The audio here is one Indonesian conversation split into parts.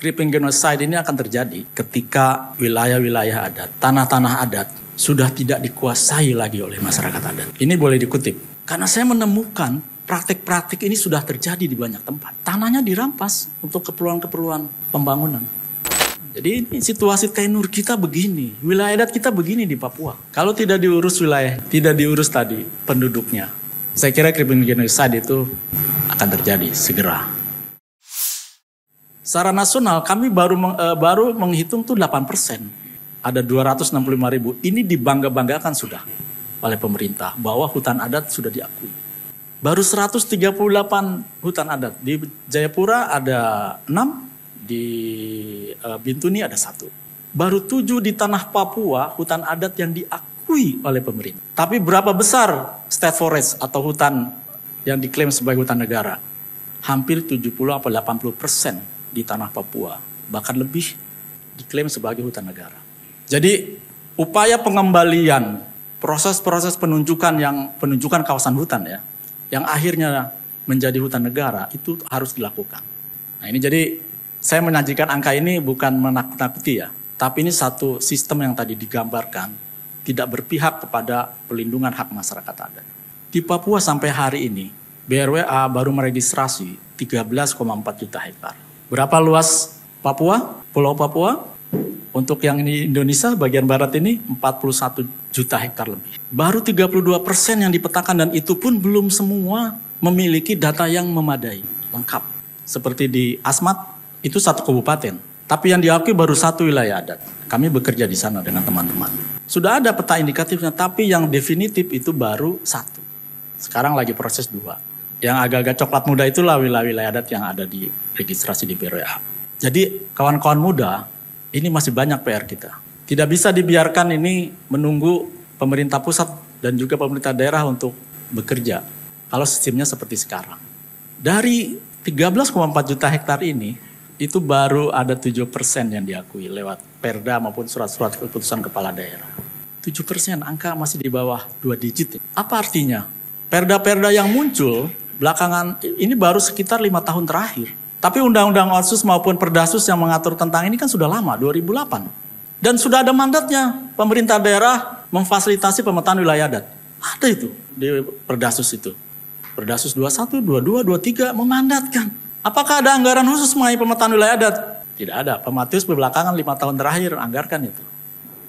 Creeping genocide ini akan terjadi ketika wilayah-wilayah adat, tanah-tanah adat sudah tidak dikuasai lagi oleh masyarakat adat. Ini boleh dikutip. Karena saya menemukan praktik-praktik ini sudah terjadi di banyak tempat. Tanahnya dirampas untuk keperluan-keperluan pembangunan. Jadi ini situasi tenur kita begini. Wilayah adat kita begini di Papua. Kalau tidak diurus wilayah, tidak diurus tadi penduduknya. Saya kira creeping genocide itu akan terjadi segera. Secara nasional kami baru menghitung tuh 8%. Ada 265.000. Ini dibangga-banggakan sudah oleh pemerintah bahwa hutan adat sudah diakui. Baru 138 hutan adat. Di Jayapura ada 6, di Bintuni ada 1. Baru 7 di tanah Papua hutan adat yang diakui oleh pemerintah. Tapi berapa besar state forest atau hutan yang diklaim sebagai hutan negara? Hampir 70-80% di tanah Papua, bahkan lebih diklaim sebagai hutan negara. Jadi upaya pengembalian proses-proses penunjukan kawasan hutan ya, yang akhirnya menjadi hutan negara itu harus dilakukan. Nah ini jadi saya menyajikan angka ini bukan menakut-nakuti ya, tapi ini satu sistem yang tadi digambarkan tidak berpihak kepada pelindungan hak masyarakat adat. Di Papua sampai hari ini BRWA baru meregistrasi 13,4 juta hektar. Berapa luas Papua, Pulau Papua? Untuk yang ini Indonesia bagian barat ini 41 juta hektar lebih. Baru 32% yang dipetakan dan itu pun belum semua memiliki data yang memadai, lengkap. Seperti di Asmat itu 1 kabupaten, tapi yang diakui baru 1 wilayah adat. Kami bekerja di sana dengan teman-teman. Sudah ada peta indikatifnya, tapi yang definitif itu baru 1. Sekarang lagi proses 2. Yang agak-agak coklat muda itulah wilayah-wilayah adat yang ada di registrasi di BRWA. Jadi kawan-kawan muda, ini masih banyak PR kita. Tidak bisa dibiarkan ini menunggu pemerintah pusat dan juga pemerintah daerah untuk bekerja. Kalau sistemnya seperti sekarang. Dari 13,4 juta hektar ini, itu baru ada 7% yang diakui lewat perda maupun surat-surat keputusan kepala daerah. 7%, angka masih di bawah 2 digit. Apa artinya? Perda-perda yang muncul belakangan ini baru sekitar 5 tahun terakhir. Tapi Undang-Undang Otsus maupun Perdasus yang mengatur tentang ini kan sudah lama, 2008. Dan sudah ada mandatnya pemerintah daerah memfasilitasi pemetaan wilayah adat. Ada itu di Perdasus itu. Perdasus 21, 22, 23 memandatkan. Apakah ada anggaran khusus mengenai pemetaan wilayah adat? Tidak ada. Pematius belakangan 5 tahun terakhir anggarkan itu.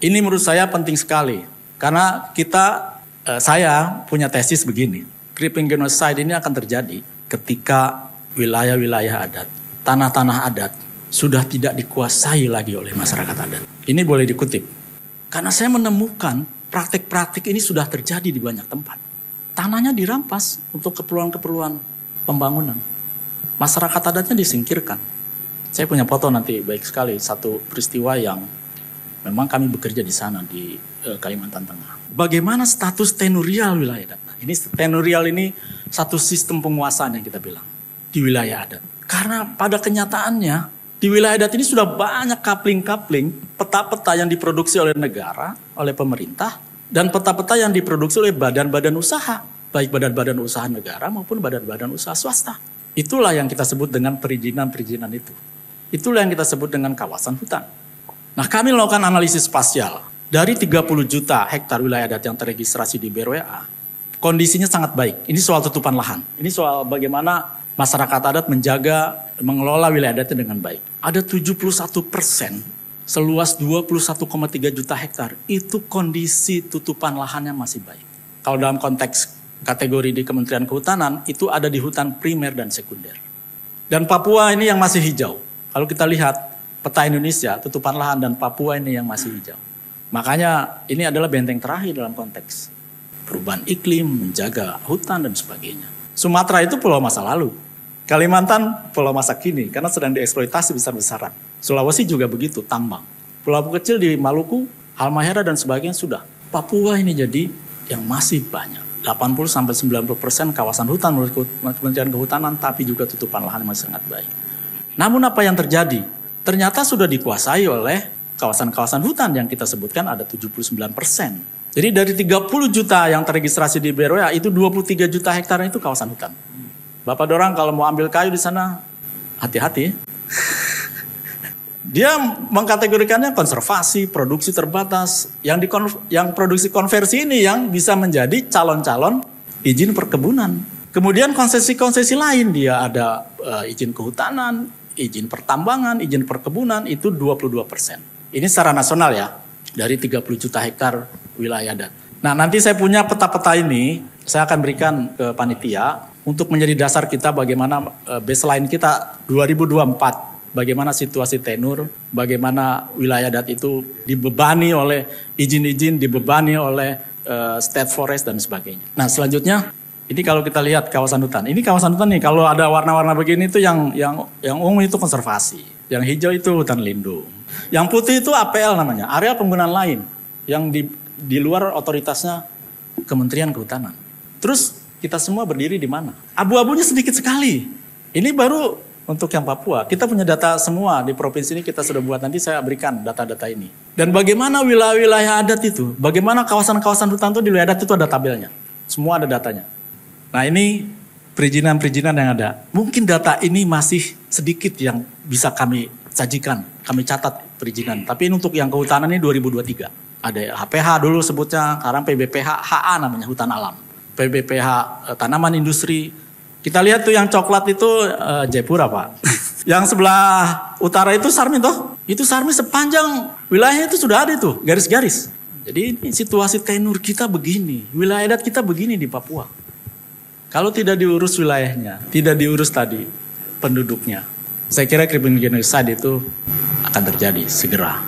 Ini menurut saya penting sekali. Karena saya punya tesis begini. Creeping genocide ini akan terjadi ketika wilayah-wilayah adat, tanah-tanah adat sudah tidak dikuasai lagi oleh masyarakat adat. Ini boleh dikutip. Karena saya menemukan praktik-praktik ini sudah terjadi di banyak tempat. Tanahnya dirampas untuk keperluan-keperluan pembangunan. Masyarakat adatnya disingkirkan. Saya punya foto nanti baik sekali, satu peristiwa yang memang kami bekerja di sana di Kalimantan Tengah. Bagaimana status tenurial wilayah adat? Nah, ini tenurial ini satu sistem penguasaan yang kita bilang di wilayah adat. Karena pada kenyataannya di wilayah adat ini sudah banyak kapling-kapling peta-peta yang diproduksi oleh negara, oleh pemerintah, dan peta-peta yang diproduksi oleh badan-badan usaha, baik badan-badan usaha negara maupun badan-badan usaha swasta. Itulah yang kita sebut dengan perizinan-perizinan itu. Itulah yang kita sebut dengan kawasan hutan. Nah, kami melakukan analisis spasial. Dari 30 juta hektar wilayah adat yang terregistrasi di BRWA, kondisinya sangat baik. Ini soal tutupan lahan. Ini soal bagaimana masyarakat adat menjaga, mengelola wilayah adatnya dengan baik. Ada 71% seluas 21,3 juta hektar. Itu kondisi tutupan lahannya masih baik. Kalau dalam konteks kategori di Kementerian Kehutanan, itu ada di hutan primer dan sekunder. Dan Papua ini yang masih hijau. Kalau kita lihat peta Indonesia, tutupan lahan dan Papua ini yang masih hijau. Makanya ini adalah benteng terakhir dalam konteks perubahan iklim, menjaga hutan dan sebagainya. Sumatera itu pulau masa lalu. Kalimantan pulau masa kini karena sedang dieksploitasi besar-besaran. Sulawesi juga begitu, tambang. Pulau kecil di Maluku, Halmahera dan sebagainya sudah. Papua ini jadi yang masih banyak. 80-90% kawasan hutan menurut Kementerian Kehutanan, tapi juga tutupan lahan masih sangat baik. Namun apa yang terjadi? Ternyata sudah dikuasai oleh kawasan-kawasan hutan yang kita sebutkan ada 79%. Jadi dari 30 juta yang terregistrasi di BRWA itu 23 juta hektar itu kawasan hutan. Bapak dorang kalau mau ambil kayu di sana hati-hati. Dia mengkategorikannya konservasi, produksi terbatas. Yang produksi konversi ini yang bisa menjadi calon-calon izin perkebunan. Kemudian konsesi-konsesi lain dia ada izin kehutanan, izin pertambangan, izin perkebunan itu 22%. Ini secara nasional ya, dari 30 juta hektar wilayah adat. Nah nanti saya punya peta-peta ini, saya akan berikan ke panitia untuk menjadi dasar kita bagaimana baseline kita 2024. Bagaimana situasi tenur, bagaimana wilayah adat itu dibebani oleh izin-izin, dibebani oleh state forest dan sebagainya. Nah selanjutnya, ini kalau kita lihat kawasan hutan. Ini kawasan hutan nih, kalau ada warna-warna begini itu yang ungu itu konservasi. Yang hijau itu hutan lindung. Yang putih itu APL namanya, area penggunaan lain. Yang di luar otoritasnya Kementerian Kehutanan. Terus kita semua berdiri di mana? Abu-abunya sedikit sekali. Ini baru untuk yang Papua. Kita punya data semua di provinsi ini kita sudah buat. Nanti saya berikan data-data ini. Dan bagaimana wilayah-wilayah adat itu, bagaimana kawasan-kawasan hutan itu di wilayah adat itu ada tabelnya. Semua ada datanya. Nah ini perizinan-perizinan yang ada. Mungkin data ini masih sedikit yang bisa kami sajikan, kami catat perizinan. Tapi ini untuk yang kehutanan ini 2023. Ada HPH dulu sebutnya, sekarang PBPH HA namanya hutan alam. PBPH tanaman industri. Kita lihat tuh yang coklat itu Jayapura Pak. Yang sebelah utara itu Sarmi toh. Itu Sarmi sepanjang wilayahnya itu sudah ada itu garis-garis. Jadi ini situasi tenur kita begini. Wilayah adat kita begini di Papua. Kalau tidak diurus wilayahnya, tidak diurus tadi penduduknya, saya kira kriminal genocide itu akan terjadi segera.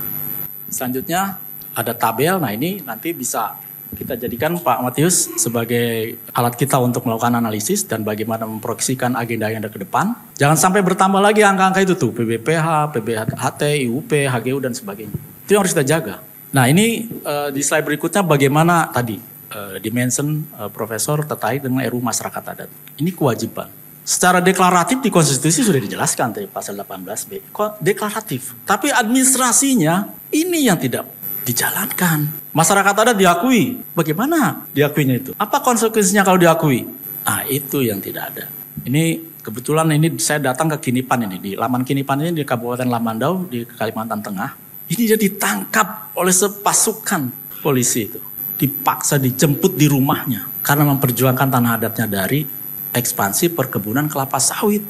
Selanjutnya ada tabel, nah ini nanti bisa kita jadikan Pak Matius sebagai alat kita untuk melakukan analisis dan bagaimana memproyeksikan agenda-agenda ke depan. Jangan sampai bertambah lagi angka-angka itu tuh, PBPH, PBHT, IUP, HGU dan sebagainya. Itu yang harus kita jaga. Nah ini di slide berikutnya bagaimana tadi dimension profesor terkait dengan RUU masyarakat adat. Ini kewajiban. Secara deklaratif di konstitusi sudah dijelaskan dari pasal 18B. Deklaratif. Tapi administrasinya ini yang tidak dijalankan. Masyarakat adat diakui. Bagaimana diakuinya itu? Apa konsekuensinya kalau diakui? Ah itu yang tidak ada. Ini kebetulan ini saya datang ke Kinipan ini. Di Laman Kinipan ini di Kabupaten Lamandau di Kalimantan Tengah. Ini dia ditangkap oleh sepasukan polisi itu. Dipaksa dijemput di rumahnya karena memperjuangkan tanah adatnya dari ekspansi perkebunan kelapa sawit.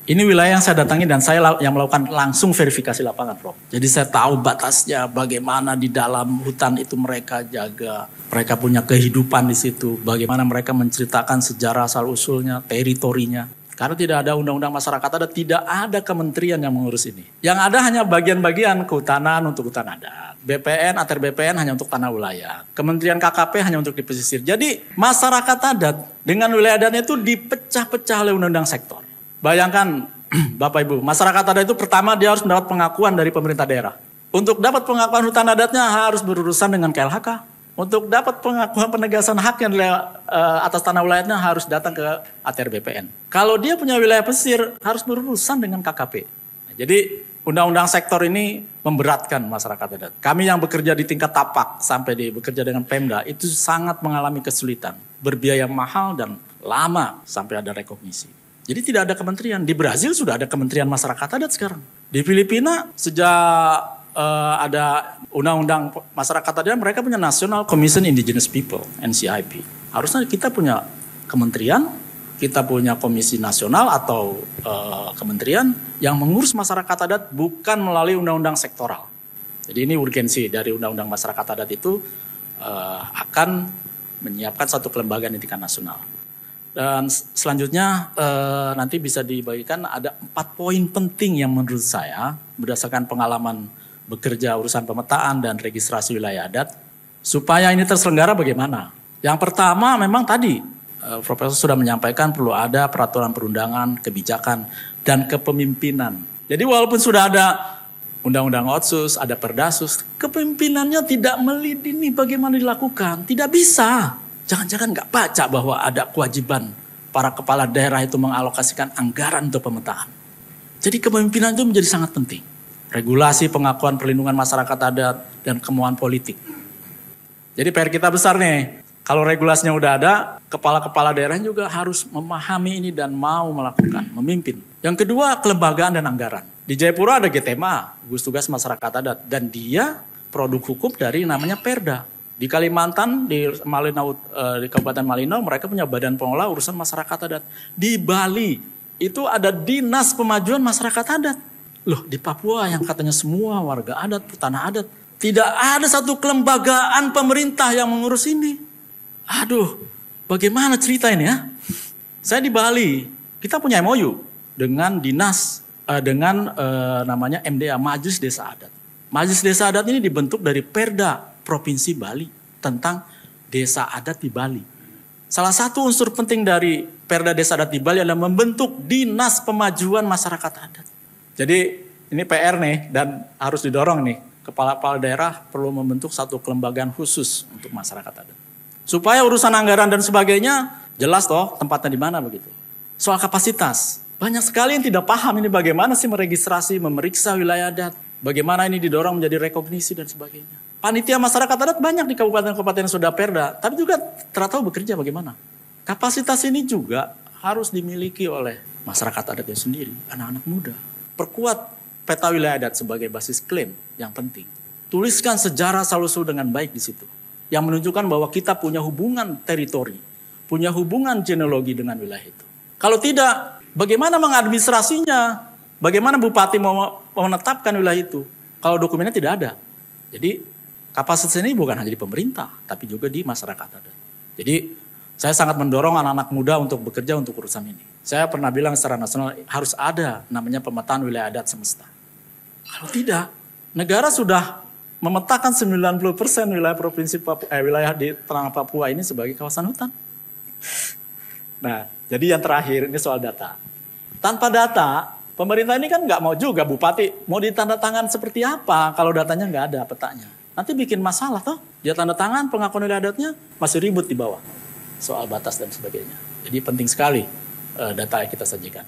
Ini wilayah yang saya datangi dan saya yang melakukan langsung verifikasi lapangan, Prof. Jadi saya tahu batasnya, bagaimana di dalam hutan itu mereka jaga, mereka punya kehidupan di situ, bagaimana mereka menceritakan sejarah asal-usulnya, teritorinya. Karena tidak ada undang-undang masyarakat adat, tidak ada kementerian yang mengurus ini. Yang ada hanya bagian-bagian kehutanan untuk hutan adat. BPN, ATR BPN hanya untuk tanah wilayah. Kementerian KKP hanya untuk di pesisir. Jadi masyarakat adat dengan wilayah adatnya itu dipecah-pecah oleh undang-undang sektor. Bayangkan Bapak Ibu, masyarakat adat itu pertama dia harus mendapat pengakuan dari pemerintah daerah. Untuk dapat pengakuan hutan adatnya harus berurusan dengan KLHK. Untuk dapat pengakuan penegasan hak yang atas tanah wilayahnya harus datang ke ATR BPN. Kalau dia punya wilayah pesisir harus berurusan dengan KKP. Nah, jadi undang-undang sektor ini memberatkan masyarakat adat. Kami yang bekerja di tingkat tapak sampai bekerja dengan Pemda itu sangat mengalami kesulitan. Berbiaya mahal dan lama sampai ada rekognisi. Jadi tidak ada kementerian. Di Brazil sudah ada kementerian masyarakat adat sekarang. Di Filipina sejak ada undang-undang masyarakat adat, mereka punya National Commission Indigenous People, NCIP. Harusnya kita punya kementerian, kita punya komisi nasional atau kementerian yang mengurus masyarakat adat bukan melalui undang-undang sektoral. Jadi ini urgensi dari undang-undang masyarakat adat itu akan menyiapkan satu kelembagaan di tingkat nasional. Dan selanjutnya nanti bisa dibagikan ada 4 poin penting yang menurut saya berdasarkan pengalaman bekerja urusan pemetaan dan registrasi wilayah adat, supaya ini terselenggara bagaimana? Yang pertama memang tadi, Profesor sudah menyampaikan perlu ada peraturan perundangan, kebijakan, dan kepemimpinan. Jadi walaupun sudah ada undang-undang otsus, ada perdasus, kepemimpinannya tidak melindungi bagaimana dilakukan, tidak bisa. Jangan-jangan nggak baca bahwa ada kewajiban para kepala daerah itu mengalokasikan anggaran untuk pemetaan. Jadi kepemimpinan itu menjadi sangat penting. Regulasi pengakuan perlindungan masyarakat adat dan kemauan politik. Jadi PR kita besar nih. Kalau regulasinya udah ada, kepala-kepala daerah juga harus memahami ini dan mau melakukan, memimpin. Yang kedua, kelembagaan dan anggaran. Di Jayapura ada GTMA, Gugus Tugas Masyarakat Adat, dan dia produk hukum dari namanya Perda. Di Kalimantan, di Malinau, di Kabupaten Malinau, mereka punya Badan Pengelola Urusan Masyarakat Adat. Di Bali itu ada Dinas Pemajuan Masyarakat Adat. Loh, di Papua yang katanya semua warga adat, tanah adat, tidak ada satu kelembagaan pemerintah yang mengurus ini. Aduh, bagaimana cerita ini ya? Saya di Bali, kita punya MOU dengan dinas, namanya MDA, Majelis Desa Adat. Majelis Desa Adat ini dibentuk dari Perda Provinsi Bali tentang desa adat di Bali. Salah satu unsur penting dari Perda Desa Adat di Bali adalah membentuk Dinas Pemajuan Masyarakat Adat. Jadi ini PR nih dan harus didorong nih. Kepala-kepala daerah perlu membentuk satu kelembagaan khusus untuk masyarakat adat. Supaya urusan anggaran dan sebagainya jelas toh tempatnya di mana begitu. Soal kapasitas, banyak sekali yang tidak paham ini bagaimana sih meregistrasi, memeriksa wilayah adat. Bagaimana ini didorong menjadi rekognisi dan sebagainya. Panitia masyarakat adat banyak di kabupaten-kabupaten yang sudah Perda, tapi juga ternyata bekerja bagaimana. Kapasitas ini juga harus dimiliki oleh masyarakat adat itu sendiri, anak-anak muda. Perkuat peta wilayah adat sebagai basis klaim yang penting. Tuliskan sejarah asal-usul dengan baik di situ. Yang menunjukkan bahwa kita punya hubungan teritori, punya hubungan genealogi dengan wilayah itu. Kalau tidak, bagaimana mengadministrasinya? Bagaimana bupati mau menetapkan wilayah itu? Kalau dokumennya tidak ada. Jadi kapasitas ini bukan hanya di pemerintah, tapi juga di masyarakat adat. Jadi saya sangat mendorong anak-anak muda untuk bekerja untuk urusan ini. Saya pernah bilang secara nasional harus ada namanya pemetaan wilayah adat semesta. Kalau tidak, negara sudah memetakan 90% wilayah provinsi Papua, wilayah di Tengah Papua ini sebagai kawasan hutan. Nah, jadi yang terakhir ini soal data. Tanpa data, pemerintah ini kan nggak mau juga bupati mau ditandatangan seperti apa kalau datanya nggak ada petanya. Nanti bikin masalah toh. Dia tanda tangan pengakuan wilayah adatnya masih ribut di bawah soal batas dan sebagainya. Jadi penting sekali data yang kita sajikan.